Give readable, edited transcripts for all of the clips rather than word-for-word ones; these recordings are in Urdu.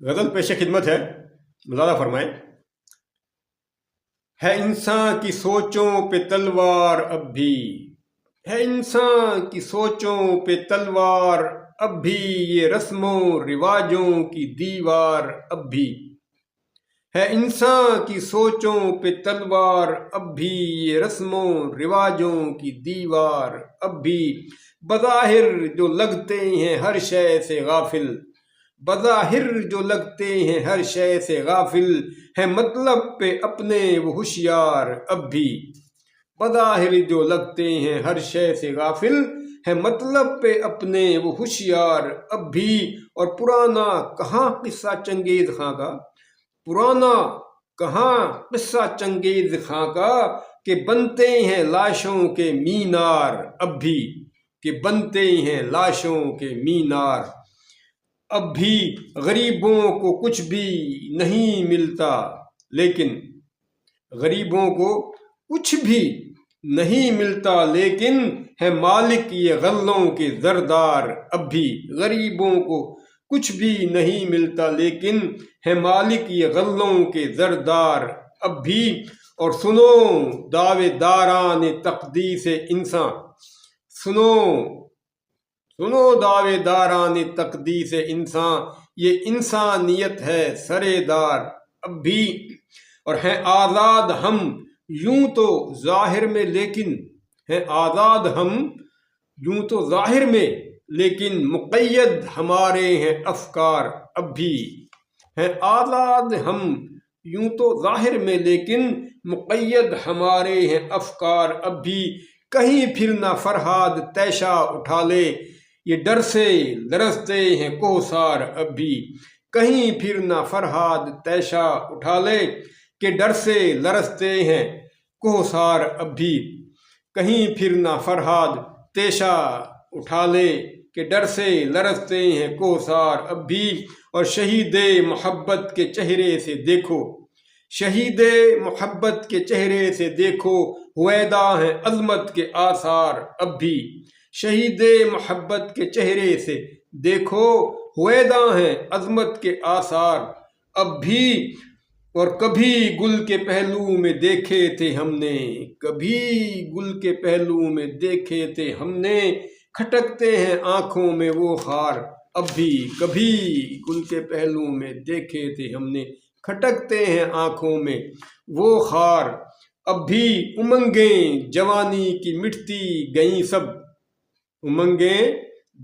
غزل پیش خدمت ہے، ملاحظہ فرمائیں۔ ہے انسان کی سوچوں پہ تلوار اب بھی، ہے انسان کی سوچوں پہ تلوار اب بھی، یہ رسموں رواجوں کی دیوار اب بھی، ہے انسان کی سوچوں پہ تلوار اب بھی، یہ رسموں رواجوں کی دیوار اب بھی، بظاہر جو لگتے ہیں ہر شے سے غافل، بظاہر جو لگتے ہیں ہر شے سے غافل، ہے مطلب پہ اپنے وہ ہوشیار اب بھی، بظاہر جو لگتے ہیں ہر شے سے غافل، ہے مطلب پہ اپنے وہ ہوشیار اب بھی، اور پرانا کہاں قصہ چنگیز خاں کا، پرانا کہاں قصہ چنگیز خاں کا، کہ بنتے ہیں لاشوں کے مینار اب بھی، کہ بنتے ہیں لاشوں کے مینار اب بھی، غریبوں کو کچھ بھی نہیں ملتا لیکن، غریبوں کو کچھ بھی نہیں ملتا لیکن، ہے مالک یہ غلوں کے زردار اب بھی، غریبوں کو کچھ بھی نہیں ملتا لیکن، ہے مالک یہ غلوں کے زردار اب بھی، اور سنو دعوے داران تقدیس انسان، سنو دعوے داران تقدیس انسان، یہ انسانیت ہے سرے دار اب بھی، اور ہیں آزاد ہم یوں تو ظاہر میں لیکن، ہیں آزاد ہم یوں تو ظاہر میں لیکن، مقید ہمارے ہیں افکار اب بھی، ہیں آزاد ہم یوں تو ظاہر میں لیکن، مقید ہمارے ہیں افکار اب بھی، کہیں پھر نہ فرہاد تیشا اٹھا لے، یہ ڈر سے لرزتے ہیں کوثار اب بھی، کہیں پھر نہ فرہاد تیشا اٹھا لے، کہ ڈر سے لرزتے ہیں کوثار اب بھی، کہیں پھر نہ فرہاد تیشا اٹھا لے، کہ ڈر سے لرزتے ہیں کوثار اب بھی، اور شہید محبت کے چہرے سے دیکھو، شہید محبت کے چہرے سے دیکھو، ہویدا ہیں عظمت کے آثار اب بھی، شہید محبت کے چہرے سے دیکھو، ہویدا ہیں عظمت کے آثار اب بھی، اور کبھی گل کے پہلو میں دیکھے تھے ہم نے، کبھی گل کے پہلو میں دیکھے تھے ہم نے، کھٹکتے ہیں آنکھوں میں وہ خار اب بھی، کبھی گل کے پہلو میں دیکھے تھے ہم نے، کھٹکتے ہیں آنکھوں میں وہ خار اب بھی، امنگیں جوانی کی مٹتی گئیں سب، امنگیں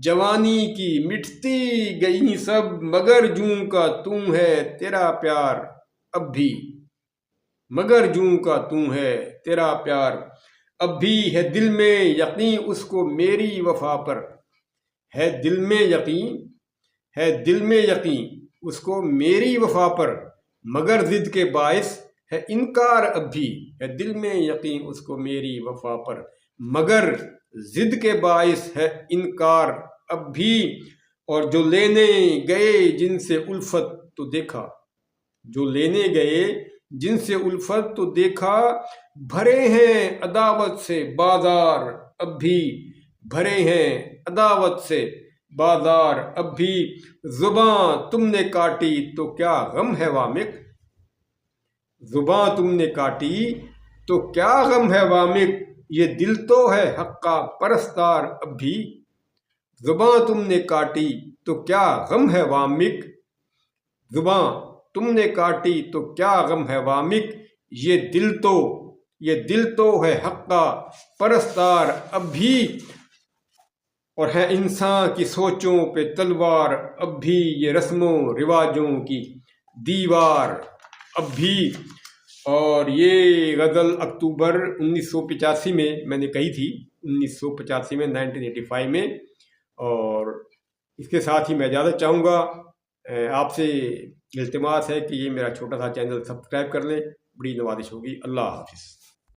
جوانی کی مٹتی گئیں سب، مگر جوں کا توں ہے تیرا پیار اب بھی، مگر جوں کا توں ہے تیرا پیار اب بھی، ہے دل میں یقین اس کو میری وفا پر، ہے دل میں یقین، ہے دل میں یقین اس کو میری وفا پر، مگر ضد کے باعث ہے انکار اب بھی، ہے دل میں یقین اس کو میری وفا پر، مگر ضد کے باعث ہے انکار اب بھی، اور جو لینے گئے جن سے الفت تو دیکھا، جو لینے گئے جن سے الفت تو دیکھا، بھرے ہیں عداوت سے بازار اب بھی، بھرے ہیں عداوت سے بازار اب بھی، زباں تم نے کاٹی تو کیا غم ہے وامق، زباں تم نے کاٹی تو کیا غم ہے وامق، یہ دل تو ہے حق کا پرستار اب بھی، زباں تم نے کاٹی تو کیا غم ہے وامق، زباں تم نے کاٹی تو کیا غم ہے وامق، یہ دل تو ہے حق کا پرستار اب بھی، اور ہے انسان کی سوچوں پہ تلوار اب بھی، یہ رسموں رواجوں کی دیوار اب بھی۔ اور یہ غزل اکتوبر 1985 میں نے کہی تھی، 1985 میں، 1985 میں، اور اس کے ساتھ ہی میں اجازت چاہوں گا۔ آپ سے التماس ہے کہ یہ میرا چھوٹا سا چینل سبسکرائب کر لیں، بڑی نوازش ہوگی۔ اللہ حافظ۔